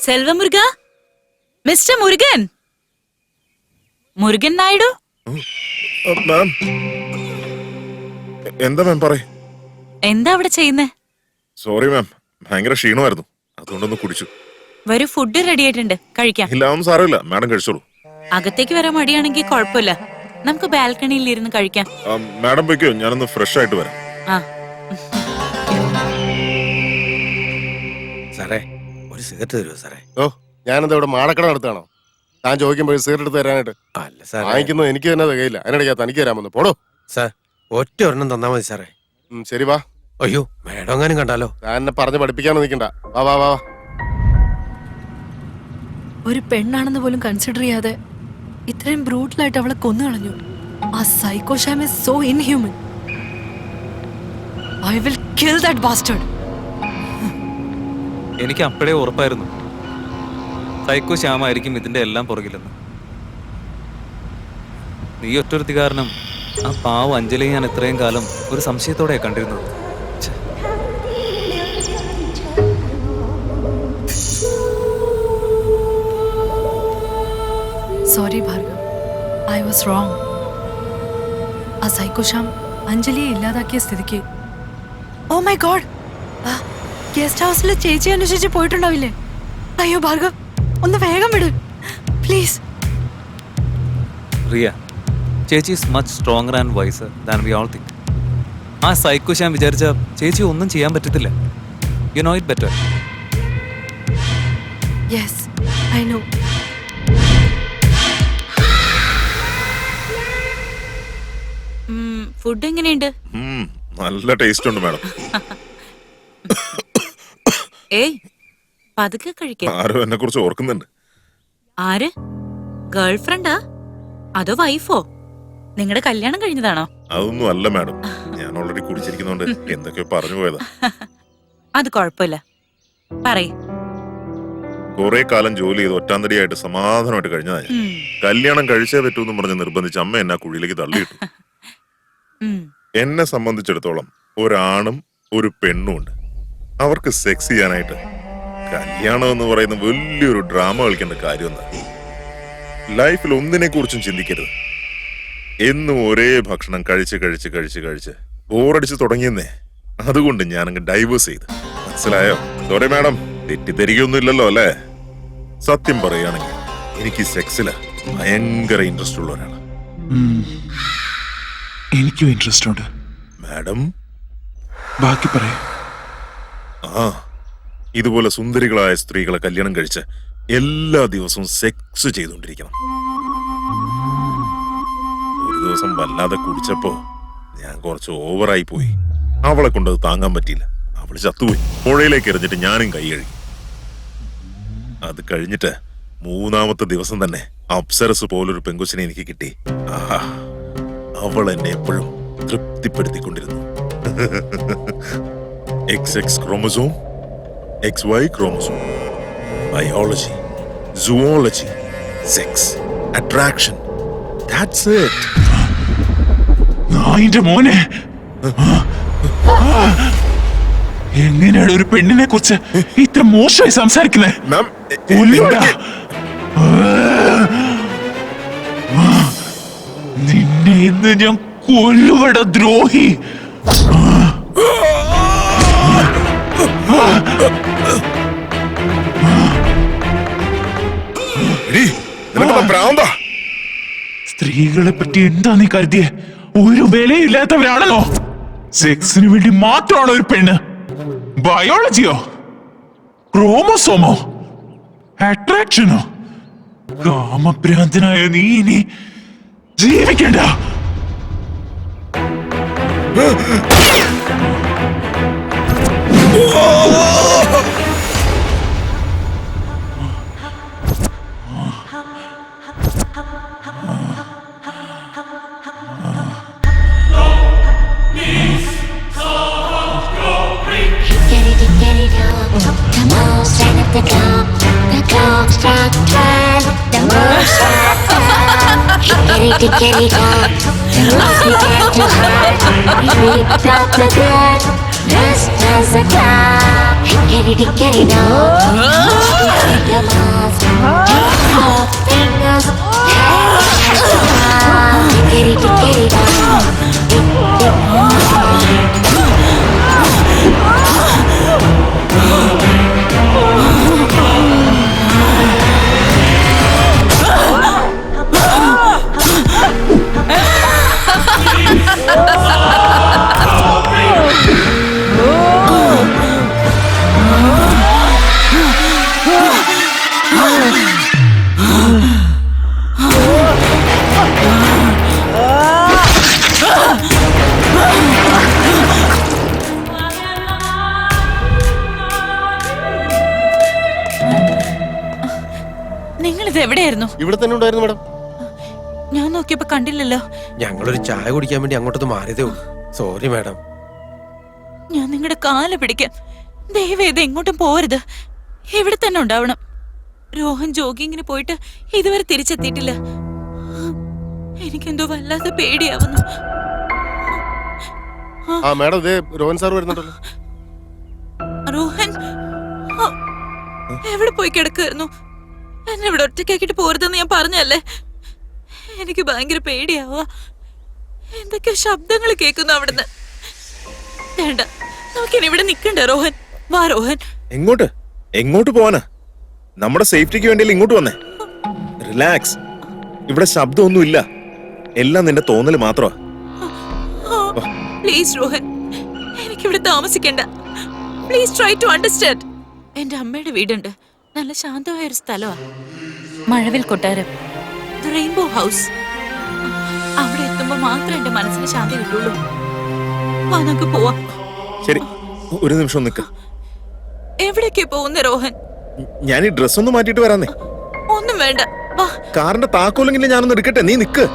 സെൽവമുരുക, mister Murugan, Murugan Naidu. മാം, എന്താ മാം പറയ്. എന്താ അവിടെ ചെയ്യുന്നേ? സോറി മാം, ഭയങ്കര ക്ഷീണമായിരുന്നു, അതുകൊണ്ടൊന്ന് കുടിച്ചു. വരൂ, ഫുഡ് റെഡി ആയിട്ടുണ്ട്, കഴിക്കാം. ഇല്ല ഒന്നും സാരമില്ല, മാഡം കഴിച്ചോളൂ. അകത്തേക്ക് വരാൻ മടിയാണെങ്കിൽ കുഴപ്പമില്ല, നമുക്ക് ബാൽക്കണിയിൽ ഇരുന്ന് കഴിക്കാം. മാഡം പോയിക്കോ, ഞാനൊന്ന് ഫ്രഷ് ആയിട്ട് വരാം. ആ സാറേ, ഒരു സിഗരറ്റ് തരുമോ സാറേ? ഓ, ഞാനെന്താ ഇവിടെ മാടക്കട നടത്താണോ? താൻ ചോദിക്കുമ്പോൾ സിഗരറ്റ് എടുത്ത് തരാനായിട്ട്? അല്ല സാറേ, വാങ്ങിക്കുന്നത് എനിക്ക് തന്നെ തികയില്ല, അതിനിടയ്ക്ക് തനിക്ക് തരാമെന്ന്. പോടോ സാർ, ഒറ്റ ഒരെണ്ണം തന്നാ മതി സാറേ. ശരി വാ. അയ്യോ, മേഡം എങ്ങാനും കണ്ടാലോ? താൻ എന്നെ പറഞ്ഞ് പഠിപ്പിക്കാനോ നിൽക്കണ്ട. വാ വാ വാ. ഒരു പെണ്ണാണെന്ന് പോലും കൺസിഡർ ചെയ്യാതെ ഇത്രയും ബ്രൂട്ടലായിട്ട് അവളെ കൊന്നു കളഞ്ഞു. ആ psycho Sham is so inhuman. I will kill that bastard. എനിക്ക് അപ്പോഴേ ഉറപ്പായിരുന്നു സൈക്കോ ശ്യാമായിരിക്കും ഇതിന്റെ എല്ലാം പുറകിലെന്ന്. നീ ഒറ്റൊരുത്തി കാരണം ആ പാവം അഞ്ജലി ഞാൻ ഇത്രയും കാലം ഒരു സംശയത്തോടെ കണ്ടിരുന്നത്. Sorry Bhargav, I was wrong. ആ സൈക്കോ ഷാം അഞ്ജലിയെ ഇല്ലാതാക്കിയ സ്ഥിതിക്ക്, ഓ മൈ ഗോഡ്, ഗസ്റ്റ് ഹൗസിൽ ചേച്ചി അന്വേഷിച്ച് പോയിട്ടുണ്ടാവില്ലേ? അയ്യോ ഭാർഗവ്, ഒന്ന് വേഗം വിട് പ്ലീസ്. റിയ, ചേച്ചി is much stronger and wiser than we all think. ആ സൈക്കോ ശ്യാം വിചാരിച്ച ചേച്ചി ഒന്നും ചെയ്യാൻ പറ്റത്തില്ല. You know it better. Yes, I know. Food എങ്ങനെയുണ്ട്? നല്ല ടേസ്റ്റ് ഉണ്ട് മാഡം. ഏയ്, പതുക്കെ കഴിക്കാം. ആരോ എന്നെ കുറിച്ച് ഓർക്കുന്നുണ്ട്. ആര്? ഗേൾ ഫ്രണ്ടാ അതോ വൈഫോ? നിങ്ങളുടെ കല്യാണം കഴിഞ്ഞതാണോ? അതൊന്നും അല്ല മാഡം, ഞാൻ ഓൾറെഡി കുടിച്ചിരിക്കുന്നോണ്ട് എന്തൊക്കെയോ പറഞ്ഞു പോയതാ. അത് കുഴപ്പമില്ല, പറയ്. കുറെ കാലം ജോലി ചെയ്ത് ഒറ്റാന്തടിയായിട്ട് സമാധാനമായിട്ട് കഴിഞ്ഞതാ ഞാൻ. കല്യാണം കഴിച്ചേ പറ്റൂന്ന് പറഞ്ഞ് നിർബന്ധിച്ച് അമ്മ എന്നെ ആ കുഴിയിലേക്ക് തള്ളിയിട്ടു. എന്നെ സംബന്ധിച്ചിടത്തോളം ഒരാണും ഒരു പെണ്ണും ഉണ്ട്. അവർക്ക് സെക്സ് ചെയ്യാനായിട്ട് കല്യാണം എന്ന് പറയുന്ന വലിയൊരു ഡ്രാമ കളിക്കേണ്ട കാര്യമൊന്നും. ലൈഫിൽ ഒന്നിനെ കുറിച്ചും ചിന്തിക്കരുത്. എന്നും ഒരേ ഭക്ഷണം കഴിച്ച് കഴിച്ച് കഴിച്ച് കഴിച്ച് ബോറടിച്ച് തുടങ്ങിയെന്നേ. അതുകൊണ്ട് ഞാനങ്ങ് ഡൈവേഴ്സ് ചെയ്ത്. മനസ്സിലായോ? സോറി മാഡം, തെറ്റിദ്ധരിക്കൊന്നും ഇല്ലല്ലോ അല്ലേ? സത്യം പറയുകയാണെങ്കിൽ എനിക്ക് സെക്സില് ഭയങ്കര ഇൻട്രസ്റ്റ് ഉള്ള ഒരാളാണ്. എനിക്കും ഇൻട്രസ്റ്റ് ഉണ്ട്. മാഡം ബാക്കി പറയേ. ഇതുപോലെ സുന്ദരികളായ സ്ത്രീകളെ കല്യാണം കഴിച്ച് എല്ലാ ദിവസവും സെക്സ് ചെയ്തുകൊണ്ടിരിക്കണം. ഒരു ദിവസം വല്ലാതെ കുടിച്ചപ്പോ ഞാൻ കുറച്ച് ഓവറായി പോയി. അവളെ കൊണ്ടത് താങ്ങാൻ പറ്റിയില്ല. അവള് ചത്തുപോയി. പുഴയിലേക്ക് എറിഞ്ഞിട്ട് ഞാനും കൈ കഴുകി. അത് കഴിഞ്ഞിട്ട് 3-ാമത്തെ ദിവസം തന്നെ അപ്സരസ് പോലൊരു പെങ്കൊച്ചിനെ എനിക്ക് കിട്ടി. ആഹാ, അവൾ എന്നെ എപ്പോഴും തൃപ്തിപ്പെടുത്തിക്കൊണ്ടിരുന്നു. XX chromosome, XY chromosome, biology, zoology, sex, attraction. That's it. നായിന്റെ മോനെ, എങ്ങനെയാണ് ഒരു പെണ്ണിനെ കുറിച്ച് ഇത്ര മോശമായി സംസാരിക്കുന്നത്? നിന്നെ ഇന്ന് ഞാൻ കൊല്ലുവട ദ്രോഹി. സ്ത്രീകളെ പറ്റി എന്താ നീ കരുതിയേ? ഒരു വിലയില്ലാത്തവരാണല്ലോ. സെക്സിന് വേണ്ടി മാത്രമാണോ ഒരു പെണ്ണ്? ബയോളജിയോ, ക്രോമസോമോ, അട്രാക്ഷനോ? കാമഭ്രാന്തനായ നീ ഇനി ജീവിക്കണ്ട. The clock struck 12. The moon struck 12. get it on. Things began to hurt. We picked up the good, just as a cloud. Get it on. We take the mask, your fingers, get it on. നിങ്ങളിത് എവിടെയായിരുന്നു? ഇവിടെ തന്നെ ഉണ്ടായിരുന്നു madam. ഞാൻ നോക്കിയപ്പോ കണ്ടില്ലല്ലോ. ഞങ്ങളൊരു ചായ കുടിക്കാൻ വേണ്ടി അങ്ങോട്ടൊന്ന് മാറിയതേ ഉള്ളൂ. Sorry madam. ഞാൻ നിങ്ങളുടെ കാല് പിടിക്കാം. ദയവേത് എങ്ങോട്ടും പോരുത്. ഇവിടെ തന്നെ ഉണ്ടാവണം. രോഹൻ ജോഗിങ്ങിന് പോയിട്ട് ഇതുവരെ തിരിച്ചെത്തിയിട്ടില്ല. എനിക്കെന്തോ വല്ലാതെ പേടിയാവുന്നു. ആ മാഡം ഇതേ രോഹൻ സാർ വരുന്നുണ്ടല്ലോ. രോഹൻ ആ, എവിടെ പോയി കിടക്കായിരുന്നു? എന്നെ ഇവിടെ ഒറ്റയ്ക്കാക്കിട്ട് പോരുതെന്ന് ഞാൻ പറഞ്ഞല്ലേ. എനിക്ക് ഭയങ്കര പേടിയാവുക. എന്തൊക്കെയോ ശബ്ദങ്ങൾ കേൾക്കുന്നു അവിടുന്ന്. വേണ്ട, നമുക്കിനി ഇവിടെ നിക്കണ്ട രോഹൻ. വാ രോഹൻ. എങ്ങോട്ട് എങ്ങോട്ട് പോവാനാ? നമ്മുടെ സേഫ്റ്റിക്ക് വേണ്ടിയല്ലേ ഇങ്ങോട്ട് വന്നേ. റിലാക്സ്. ഇവിടെ ശബ്ദമൊന്നുമില്ല. എല്ലാം നിന്റെ തോന്നല് മാത്രമാ. പ്ലീസ് രോഹൻ, എനിക്കിവിടെ താമസിക്കണ്ട. Please try to understand. എന്റെ അമ്മയുടെ വീടുണ്ട്. നല്ല ശാന്തമായ ഒരു സ്ഥലമാണ്. മഴവിൽ കൊട്ടാരം, റെയിൻബോ ഹൗസ്. അവിടെ എത്തുമ്പോ മാത്രമേ എന്റെ മനസ്സിന് ശാന്തി കിട്ടുള്ളൂ. വാ, നമുക്ക് പോവാം. ശരി, ഒരു നിമിഷം നിൽക്ക. എവിടേക്കാ പോകുന്ന രോഹൻ? ഞാൻ ഈ ഡ്രസ് ഒന്ന് മാറ്റിയിട്ട് വരാന്നേ. ഒന്നും വേണ്ട, വാ. കാറിന്റെ താക്കോലെങ്കിലും ഞാനൊന്ന് എടുക്കട്ടെ. നീ നിക്ക്.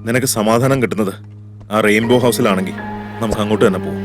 നിനക്ക് സമാധാനം കിട്ടുന്നത് ആ റെയിൻബോ ഹൗസിലാണെങ്കിൽ നമുക്ക് അങ്ങോട്ട് തന്നെ പോകും.